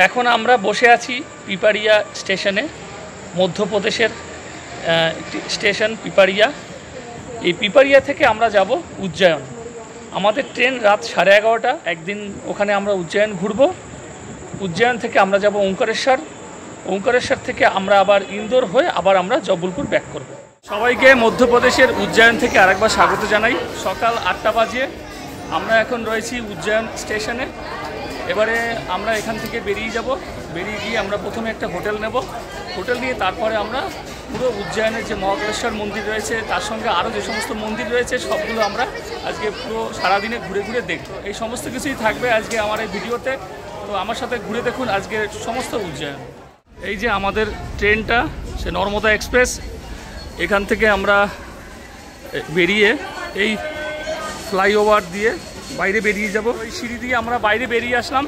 এখন আমরা বসে আছি পিপারিয়া স্টেশনে, মধ্যপ্রদেশের স্টেশন পিপারিয়া। এই পিপারিয়া থেকে আমরা যাব উজ্জয়ন। আমাদের ট্রেন রাত 11:30। একদিন ওখানে আমরা উজ্জয়ন ঘুরব। উজ্জয়ন থেকে আমরা যাব ওঙ্কারেশ্বর। ওঙ্কারেশ্বর থেকে আমরা আবার ইন্দোর হয়ে আবার আমরা জবলপুর ব্যাক করব। সবাইকে মধ্যপ্রদেশের উজ্জয়ন থেকে আরেকবার স্বাগত জানাই। সকাল 8টা বাজে আমরা এখন রয়েছি উজ্জয়ন স্টেশনে। এবারে আমরা এখান থেকে বেরিয়ে যাব। বেরিয়ে গিয়ে আমরা প্রথমে একটা হোটেল নেব। হোটেল নিয়ে তারপরে আমরা পুরো উজ্জয়নের যে মহাকালেশ্বর মন্দির রয়েছে, তার সঙ্গে আরও যে সমস্ত মন্দির রয়েছে সবগুলো আমরা আজকে পুরো সারাদিনে ঘুরে ঘুরে দেখব। এই সমস্ত কিছুই থাকবে আজকে আমার এই ভিডিওতে। তো আমার সাথে ঘুরে দেখুন আজকের সমস্ত উজ্জয়ন। এই যে আমাদের ট্রেনটা, সে নর্মদা এক্সপ্রেস। এখান থেকে আমরা বেরিয়ে এই ফ্লাইওভার দিয়ে বাইরে বেরিয়ে যাব। ওই সিঁড়ি দিয়ে আমরা বাইরে বেরিয়ে আসলাম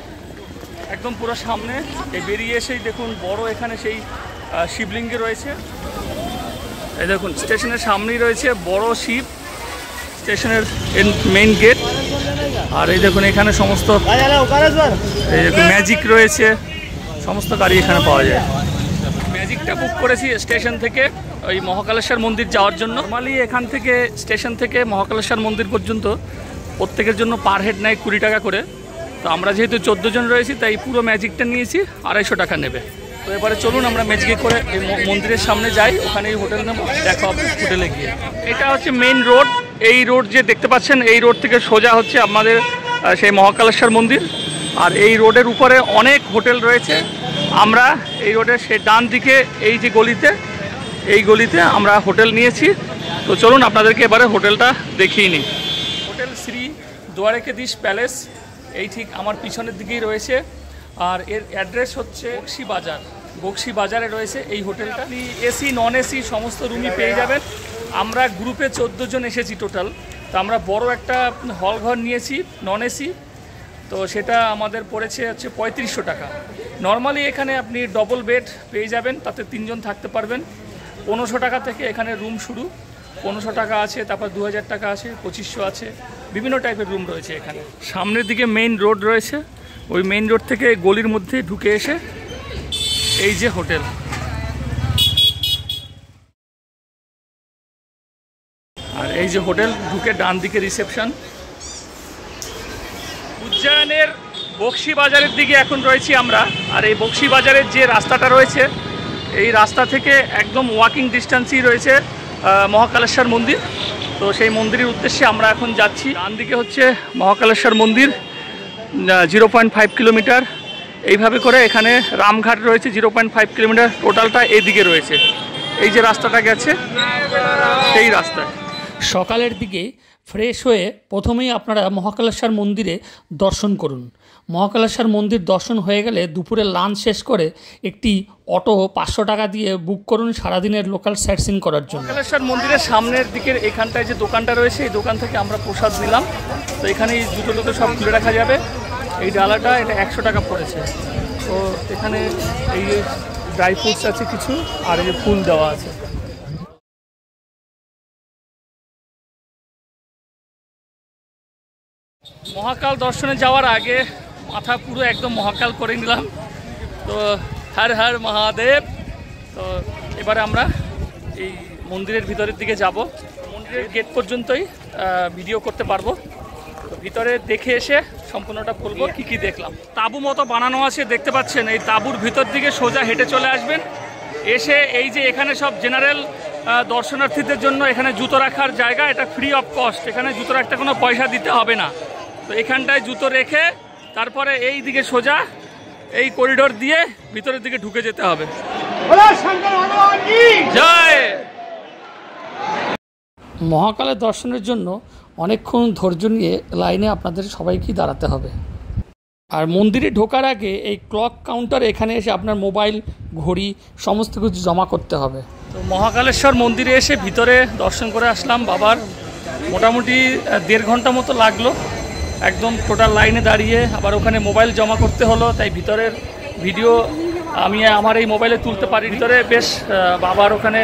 একদম পুরো সামনে। এই বেরিয়ে এসেই দেখুন বড় এখানে সেই শিবলিঙ্গে রয়েছে। এই দেখুন স্টেশনের সামনেই রয়েছে বড় শিব, স্টেশনের মেইন গেট। আর এই দেখুন এখানে সমস্ত এই দেখুন ম্যাজিক রয়েছে, সমস্ত গাড়ি এখানে পাওয়া যায়। ম্যাজিকটা বুক করেছি স্টেশন থেকে ওই মহাকালেশ্বর মন্দির যাওয়ার জন্য। নর্মালি এখান থেকে স্টেশন থেকে মহাকালেশ্বর মন্দির পর্যন্ত প্রত্যেকের জন্য পার হেড নেয় 20 টাকা করে। তো আমরা যেহেতু 14 জন রয়েছি তাই পুরো ম্যাজিকটা নিয়েছি, 250 টাকা নেবে। তো এবারে চলুন আমরা ম্যাজিকে করে এই মন্দিরের সামনে যাই, ওখানেই হোটেল নেব। দেখা হবে হোটেলে গিয়ে। এটা হচ্ছে মেইন রোড। এই রোড যে দেখতে পাচ্ছেন, এই রোড থেকে সোজা হচ্ছে আমাদের সেই মহাকালেশ্বর মন্দির। আর এই রোডের উপরে অনেক হোটেল রয়েছে। আমরা এই রোডের সেই ডান দিকে এই যে গলিতে, এই গলিতে আমরা হোটেল নিয়েছি। তো চলুন আপনাদেরকে এবারে হোটেলটা দেখিয়ে নিই। হোটেল শ্রী দ্বারকাধীশ প্যালেস এই ঠিক আমার পিছনের দিকেই রয়েছে। আর এর অ্যাড্রেস হচ্ছে বক্সি বাজার। বক্সি বাজারে রয়েছে এই হোটেলটা। এসি নন এসি সমস্ত রুমই পেয়ে যাবেন। আমরা গ্রুপে 14 জন এসেছি টোটাল। তো আমরা বড় একটা হল ঘর নিয়েছি নন এসি। তো সেটা আমাদের পড়েছে হচ্ছে 3500 টাকা। নর্মালি এখানে আপনি ডবল বেড পেয়ে যাবেন, তাতে 3 জন থাকতে পারবেন। 1500 টাকা থেকে এখানে রুম শুরু। 1500 টাকা আছে, তারপর 2000 টাকা আছে, 2500 আছে, বিভিন্ন টাইপের রুম রয়েছে এখানে। সামনের দিকে মেইন রোড রয়েছে। ওই মেইন রোড থেকে গলির মধ্যে ঢুকে এসে এই যে হোটেল। আর এই যে হোটেল, ঢুকে ডান দিকে রিসেপশন। উজ্জয়নের বক্সি বাজারের দিকে এখন রয়েছি আমরা। আর এই বক্সি বাজারের যে রাস্তাটা রয়েছে, এই রাস্তা থেকে একদম ওয়াকিং ডিস্টেন্সই রয়েছে মহাকালেশ্বর মন্দির। তো সেই মন্দিরের উদ্দেশ্যে আমরা এখন যাচ্ছি। ডান দিকে হচ্ছে মহাকালেশ্বর মন্দির, 0.5 কিলোমিটার। এইভাবে করে এখানে রামঘাট রয়েছে 0.5 কিলোমিটার। টোটালটা এইদিকে রয়েছে। এই যে রাস্তাটা গেছে সেই রাস্তায়। সকালের দিকে ফ্রেশ হয়ে প্রথমেই আপনারা মহাকালেশ্বর মন্দিরে দর্শন করুন। মহাকালেশ্বর মন্দির দর্শন হয়ে গেলে দুপুরে লাঞ্চ শেষ করে একটি অটো 500 টাকা দিয়ে বুক করুন সারাদিনের লোকাল সাইট সিন করার জন্য। মহাকালেশ্বর মন্দিরের সামনের দিকের এখানটায় যে দোকানটা রয়েছে, এই দোকান থেকে আমরা প্রসাদ নিলাম। তো এখানে এই জুতো টুতো সব খুলে রাখা যাবে। এই ডালাটা এটা 100 টাকা পড়েছে। তো এখানে এই ড্রাই ফ্রুটস আছে কিছু, আর এই যে ফুল দেওয়া আছে। মহাকাল দর্শনে যাওয়ার আগে মাথা পুরো একদম মহাকাল করে নিলাম। তো হর হর মহাদেব। তো এবারে আমরা এই মন্দিরের ভিতরের দিকে যাব। মন্দিরের গেট পর্যন্তই ভিডিও করতে পারবো। তো ভিতরে দেখে এসে সম্পূর্ণটা বলবো কি কি দেখলাম। তাঁবু মতো বানানো আছে দেখতে পাচ্ছেন। এই তাঁবুর ভিতর দিকে সোজা হেঁটে চলে আসবেন। এসে এই যে এখানে সব জেনারেল দর্শনার্থীদের জন্য এখানে জুতো রাখার জায়গা। এটা ফ্রি অফ কস্ট। এখানে জুতো রাখতে কোনো পয়সা দিতে হবে না। তো এখানটায় জুতো রেখে তারপরে এই দিকে সোজা এই করিডোর দিয়ে ভিতরের দিকে ঢুকে যেতে হবে। জয়। মহাকালের দর্শনের জন্য অনেকক্ষণ ধৈর্য নিয়ে লাইনে আপনাদের সবাইকেই দাঁড়াতে হবে। আর মন্দিরে ঢোকার আগে এই ক্লক কাউন্টার এখানে এসে আপনার মোবাইল, ঘড়ি সমস্ত কিছু জমা করতে হবে। তো মহাকালেশ্বর মন্দিরে এসে ভিতরে দর্শন করে আসলাম বাবার। মোটামুটি 1.5 ঘন্টা মতো লাগলো একদম টোটাল লাইনে দাঁড়িয়ে। আবার ওখানে মোবাইল জমা করতে হলো, তাই ভিতরের ভিডিও আমি আমার এই মোবাইলে তুলতে পারি। ভিতরে বেশ বাবার ওখানে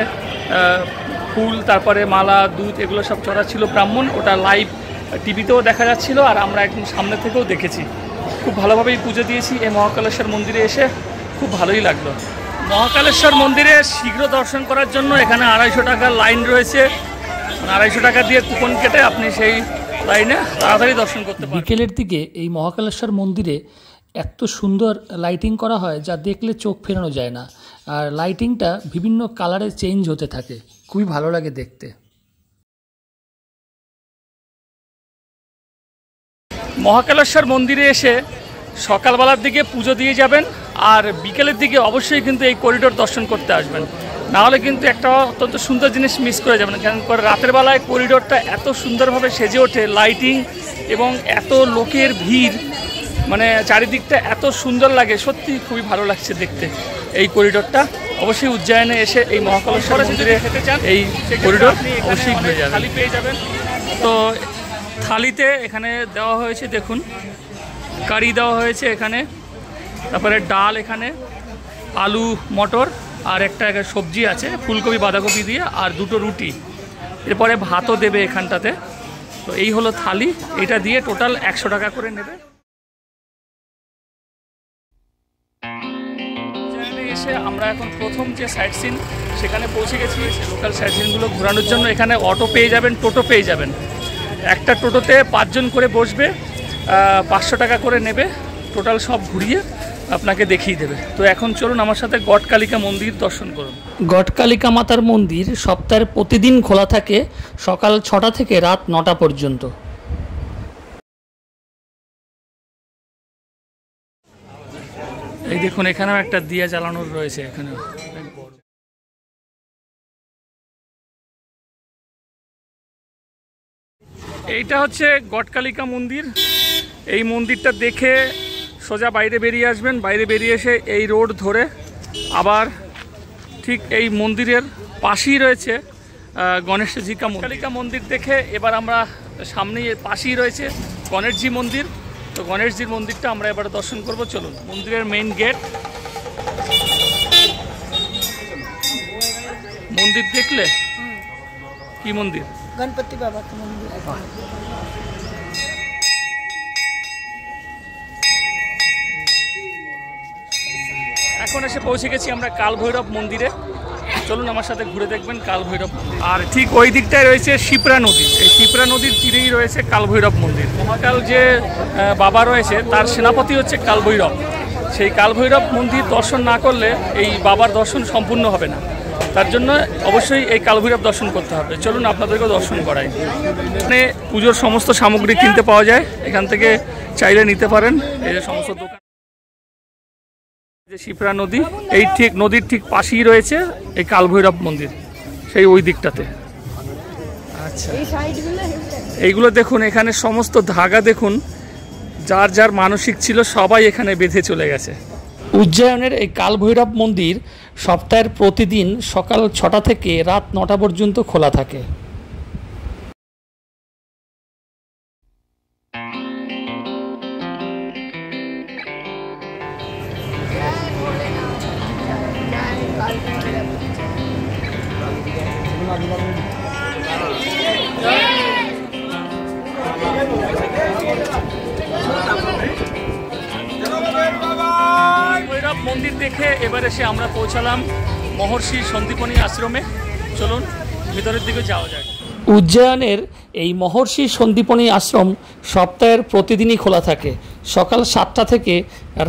ফুল, তারপরে মালা, দুধ এগুলো সব চড়াচ্ছিল ব্রাহ্মণ। ওটা লাইভ টিভিতেও দেখা যাচ্ছিল, আর আমরা একদম সামনে থেকেও দেখেছি। খুব ভালোভাবেই পুজো দিয়েছি এই মহাকালেশ্বর মন্দিরে এসে, খুব ভালোই লাগলো। মহাকালেশ্বর মন্দিরে শীঘ্র দর্শন করার জন্য এখানে 250 টাকার লাইন রয়েছে। 250 টাকা দিয়ে কুপন কেটে আপনি সেই লাইনে তাড়াতাড়ি দর্শন করতে পারেন। বিকেলের দিকে এই মহাকালেশ্বর মন্দিরে এত সুন্দর লাইটিং করা হয় যা দেখলে চোখ ফেরানো যায় না, আর লাইটিংটা বিভিন্ন কালারে চেঞ্জ হতে থাকে, খুবই ভালো লাগে দেখতে। মহাকালেশ্বর মন্দিরে এসে সকালবেলার দিকে পুজো দিয়ে যাবেন, আর বিকেলের দিকে অবশ্যই কিন্তু এই করিডোর দর্শন করতে আসবেন, নাহলে কিন্তু একটা অত্যন্ত সুন্দর জিনিস মিস করে যাবেন। কারণ রাতের বেলায় করিডোরটা এত সুন্দরভাবে সেজে ওঠে, লাইটিং এবং এত লোকের ভিড়, মানে চারিদিকটা এত সুন্দর লাগে, সত্যি খুবই ভালো লাগছে দেখতে এই করিডোরটা। অবশ্যই উজ্জয়নে এসে এই মহাকালেশ্বর মন্দিরে খেতে চান, এই করিডোর অবশ্যই ঘুরে যাবেন, থালি পেয়ে যাবেন। তো থালিতে এখানে দেওয়া হয়েছে, দেখুন কারি দেওয়া হয়েছে এখানে, তারপরে ডাল, এখানে আলু মটর, আর একটা সবজি আছে ফুলকপি বাঁধাকপি দিয়ে, আর 2টো রুটি, এরপরে ভাতও দেবে এখানটাতে। তো এই হলো থালি, এটা দিয়ে টোটাল 100 টাকা করে নেবে। এসে আমরা এখন প্রথম যে সাইট সিন সেখানে পৌঁছে গেছি। লোকাল সাইট সিনগুলো ঘোরানোর জন্য এখানে অটো পেয়ে যাবেন, টোটো পেয়ে যাবেন। একটা টোটোতে 5 জন করে বসবে, 500 টাকা করে নেবে, টোটাল সব ঘুরিয়ে আপনাকে দেখিয়ে দেবে। তো এখন চলুন আমার সাথে গটকালিকা মন্দির দর্শন করুন। গটকালিকা মাতার মন্দির সপ্তাহের প্রতিদিন খোলা থাকে সকাল 6টা থেকে রাত 9টা পর্যন্ত। এই দেখুন এখানেও একটা দিয়া জ্বালানোর রয়েছে এখানে। এইটা হচ্ছে গটকালিকা মন্দির। এই মন্দিরটা দেখে সোজা বাইরে বেরিয়ে আসবেন, বাইরে বেরিয়ে এসে এই রোড ধরে আবার ঠিক এই মন্দিরের পাশেই রয়েছে গণেশজি কালিকা মন্দির। দেখে এবার আমরা সামনে পাশেই রয়েছে গণেশজি মন্দির। তো গণেশজির মন্দিরটা আমরা এবার দর্শন করব, চলুন। মন্দিরের মেইন গেট, মন্দির দেখলে কি মন্দির? गणपति बाबा का मंदिर। এখন এসে পৌঁছে গেছি আমরা কাল ভৈরব মন্দিরে, চলুন আমার সাথে ঘুরে দেখবেন কাল ভৈরব মন্দির। আর ঠিক ওই দিকটায় রয়েছে শিপ্রা নদী, এই শিপ্রা নদীর তীরেই রয়েছে কাল ভৈরব মন্দির। মহাকাল যে বাবা রয়েছে তার সেনাপতি হচ্ছে কাল ভৈরব। সেই কাল ভৈরব মন্দির দর্শন না করলে এই বাবার দর্শন সম্পূর্ণ হবে না, তার জন্য অবশ্যই এই কাল ভৈরব দর্শন করতে হবে। চলুন আপনাদেরকেও দর্শন করাই। এখানে পুজোর সমস্ত সামগ্রী কিনতে পাওয়া যায়, এখান থেকে চাইলে নিতে পারেন। এই যে সমস্ত দোকান, যে শিপ্রা নদী, এই ঠিক নদীর ঠিক পাশেই রয়েছে এই কাল ভৈরব মন্দির, সেই ওই দিকটাতে। আচ্ছা, এইগুলো দেখুন, এখানে সমস্ত ধাগা দেখুন, যার যার মানসিক ছিল সবাই এখানে বেঁধে চলে গেছে। উজ্জয়নের এই কাল ভৈরব মন্দির সপ্তাহের প্রতিদিন সকাল 6টা থেকে রাত 9টা পর্যন্ত খোলা থাকে। ভৈরব মন্দির দেখে এবার এসে আমরা পৌঁছালাম মহর্ষি সন্দীপনী আশ্রমে। চলুন ভিতরের দিকে যাওয়া যায়। উজ্জয়নের এই মহর্ষি সন্দীপনী আশ্রম সপ্তাহের প্রতিদিনই খোলা থাকে, সকাল 7টা থেকে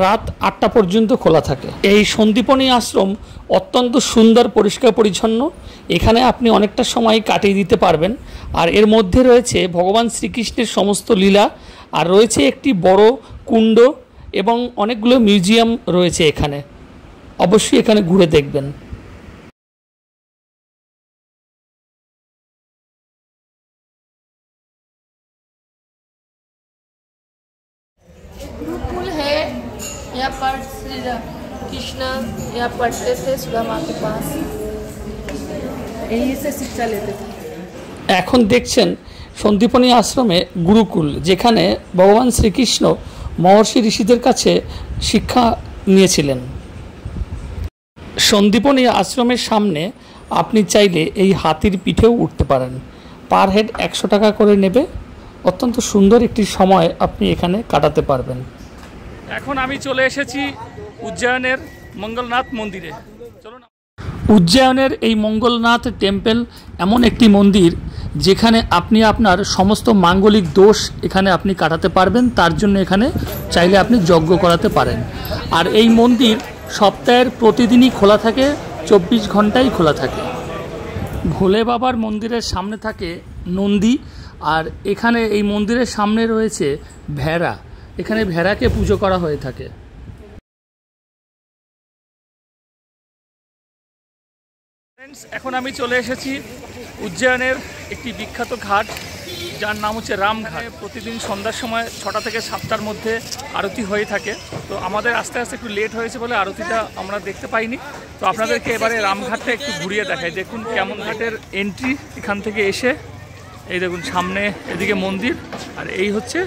রাত 8টা পর্যন্ত খোলা থাকে। এই সন্দীপনী আশ্রম অত্যন্ত সুন্দর, পরিষ্কার পরিচ্ছন্ন। এখানে আপনি অনেকটা সময় কাটিয়ে দিতে পারবেন। আর এর মধ্যে রয়েছে ভগবান শ্রীকৃষ্ণের সমস্ত লীলা, আর রয়েছে একটি বড় কুণ্ড এবং অনেকগুলো মিউজিয়াম রয়েছে এখানে। অবশ্যই এখানে ঘুরে দেখবেন। गुरुकुल है, यहाँ पर श्री कृष्ण यहाँ पढ़ते थे सुदामा के पास, यहीं से शिक्षा लेते थे। এখন দেখছেন সন্দীপনী আশ্রমে গুরুকুল, যেখানে ভগবান শ্রীকৃষ্ণ মহর্ষি ঋষিদের কাছে শিক্ষা নিয়েছিলেন। সন্দীপনী আশ্রমের সামনে আপনি চাইলে এই হাতির পিঠেও উঠতে পারেন। পার হেড 100 টাকা করে নেবে। অত্যন্ত সুন্দর একটি সময় আপনি এখানে কাটাতে পারবেন। এখন আমি চলে এসেছি উজ্জয়নের মঙ্গলনাথ মন্দিরে। চলুন। উজ্জয়নের এই মঙ্গলনাথ টেম্পল এমন একটি মন্দির যেখানে আপনি আপনার সমস্ত মাঙ্গলিক দোষ এখানে আপনি কাটাতে পারবেন। তার জন্য এখানে চাইলে আপনি যজ্ঞ করাতে পারেন। আর এই মন্দির সপ্তাহের প্রতিদিনই খোলা থাকে, 24 ঘন্টাই খোলা থাকে। ভোলে বাবার মন্দিরের সামনে থাকে নন্দী, আর এখানে এই মন্দিরের সামনে রয়েছে ভেড়া। এখানে ভেড়াকে পুজো করা হয়ে থাকে। এখন আমি চলে এসেছি উজ্জয়নের একটি বিখ্যাত ঘাট, যার নাম হচ্ছে রামঘাট। প্রতিদিন সন্ধ্যার সময় 6টা থেকে 7টার মধ্যে আরতি হয়ে থাকে। তো আমাদের আস্তে আস্তে একটু লেট হয়েছে বলে আরতিটা আমরা দেখতে পাইনি। তো আপনাদেরকে এবারে রামঘাটটা একটু ঘুরিয়ে দেখাই। দেখুন কেমন ঘাটের এন্ট্রি। এখান থেকে এসে এই দেখুন সামনে এদিকে মন্দির, আর এই হচ্ছে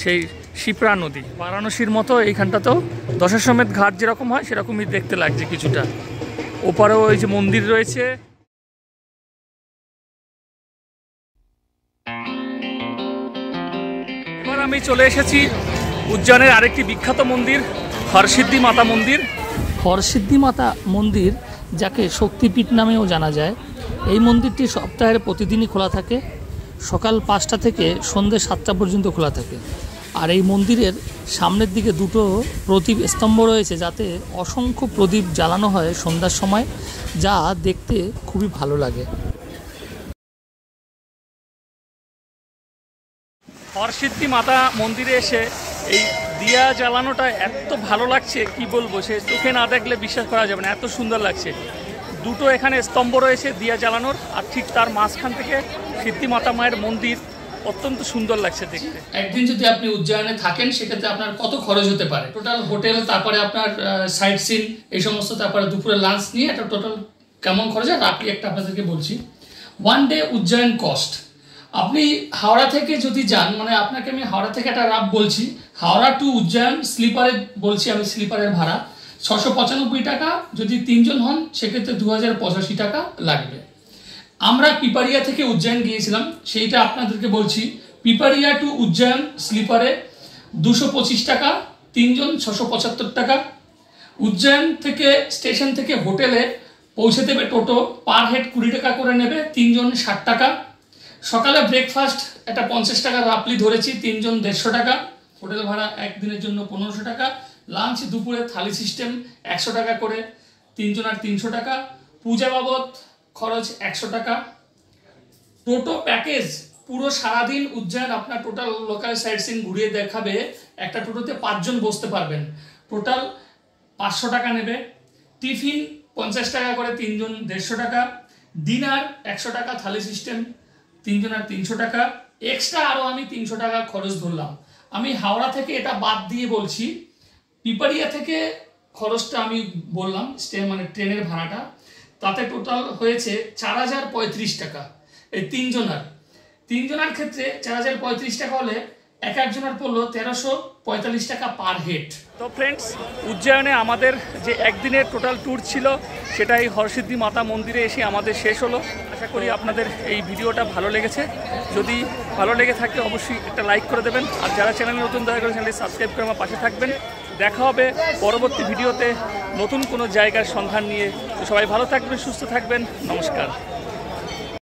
সেই শিপ্রা নদী। বারাণসীর মতো এইখানটাতেও দশাশ্বমেধ ঘাট যেরকম হয় সেরকমই দেখতে লাগছে কিছুটা। ওপারেও ওই যে মন্দির রয়েছে। এবার আমি চলে এসেছি উজ্জয়নের আরেকটি বিখ্যাত মন্দির, হরসিদ্ধি মাতা মন্দির। হরসিদ্ধি মাতা মন্দির, যাকে শক্তিপীঠ নামেও জানা যায়, এই মন্দিরটি সপ্তাহের প্রতিদিনই খোলা থাকে। সকাল 5টা থেকে সন্ধ্যে 7টা পর্যন্ত খোলা থাকে। আর এই মন্দিরের সামনের দিকে দুটো প্রদীপ স্তম্ভ রয়েছে, যাতে অসংখ্য প্রদীপ জ্বালানো হয় সন্ধ্যার সময়, যা দেখতে খুবই ভালো লাগে। হরসিদ্ধি মাতা মন্দিরে এসে এই দিয়া জ্বালানোটা এত ভালো লাগছে, কি বলবো, সে চোখে না দেখলে বিশ্বাস করা যাবে না, এত সুন্দর লাগছে। দুটো এখানে স্তম্ভ রয়েছে দিয়া জ্বালানোর, আর ঠিক তার মাঝখান থেকে সিদ্ধি মাতা মায়ের মন্দির। অত্যন্ত সুন্দর লাগছে দেখতে। একদিন যদি আপনি উজ্জয়নে থাকেন, সেক্ষেত্রে আপনার কত খরচ হতে পারে? টোটাল হোটেল, তারপরে আপনার সাইট সিন, এই সমস্ত, তারপরে দুপুরে লাঞ্চ নিয়ে একটা টোটাল কেমন খরচ হয় রাখি একটা আপনাদেরকে বলছি। 1 ডে উজ্জয়ন কস্ট, আপনি হাওড়া থেকে যদি যান, মানে আপনাকে আমি হাওড়া থেকে একটা রাফ বলছি, হাওড়া টু উজ্জয়ন স্লিপারে বলছি আমি, স্লিপারের ভাড়া 695 টাকা। যদি 3 জন হন সেক্ষেত্রে 2085 টাকা লাগবে। আমরা পিপারিয়া থেকে উজ্জয়ন গিয়েছিলাম, সেইটা আপনাদেরকে বলছি। পিপারিয়া টু উজ্জয়ন স্লিপারে 225 টাকা, 3 জন 675 টাকা। উজ্জয়ন থেকে স্টেশন থেকে হোটেলে পৌঁছে দেবে টোটো, পার হেড 20 টাকা করে নেবে, 3 জন 60 টাকা। সকালে ব্রেকফাস্ট একটা 50 টাকা রাফলি ধরেছি, 3 জন 150 টাকা। হোটেল ভাড়া একদিনের জন্য 1500 টাকা। লাঞ্চ দুপুরে থালি সিস্টেম 100 টাকা করে, 3 জন আর 300 টাকা। পূজা বাবদ খরচ 100 টাকা। টোটো প্যাকেজ পুরো সারাদিন উজ্জয়ন আপনার টোটাল লোকাল সাইট সিন ঘুরিয়ে দেখাবে। একটা টোটোতে 5 জন বসতে পারবেন। টোটাল 500 টাকা নেবে। টিফিন 50 টাকা করে, 3 জন 150 টাকা। ডিনার 100 টাকা থালি সিস্টেম, 3 জন আর 300 টাকা। এক্সট্রা আরও আমি 300 টাকা খরচ ধরলাম। আমি হাওড়া থেকে এটা বাদ দিয়ে বলছি। পিপারিয়া থেকে খরচটা আমি বললাম, মানে ট্রেনের ভাড়াটা, তাতে টোটাল হয়েছে 4035 টাকা। এই 3 জনার ক্ষেত্রে 4035 টাকা হলে এক একজনের পড়লো 1345 টাকা পার হেড। তো ফ্রেন্ডস, উজ্জয়নে আমাদের যে একদিনের টোটাল ট্যুর ছিল, সেটা এই হরসিদ্ধি মাতা মন্দিরে এসে আমাদের শেষ হলো। আশা করি আপনাদের এই ভিডিওটা ভালো লেগেছে। যদি ভালো লেগে থাকে অবশ্যই একটা লাইক করে দেবেন, আর যারা চ্যানেলে নতুন দয়া করে চ্যানেলটি সাবস্ক্রাইব করে আমার পাশে থাকবেন। দেখা হবে পরবর্তী ভিডিওতে নতুন কোনো জায়গার সন্ধান নিয়ে। তো সবাই ভালো থাকবেন, সুস্থ থাকবেন। নমস্কার।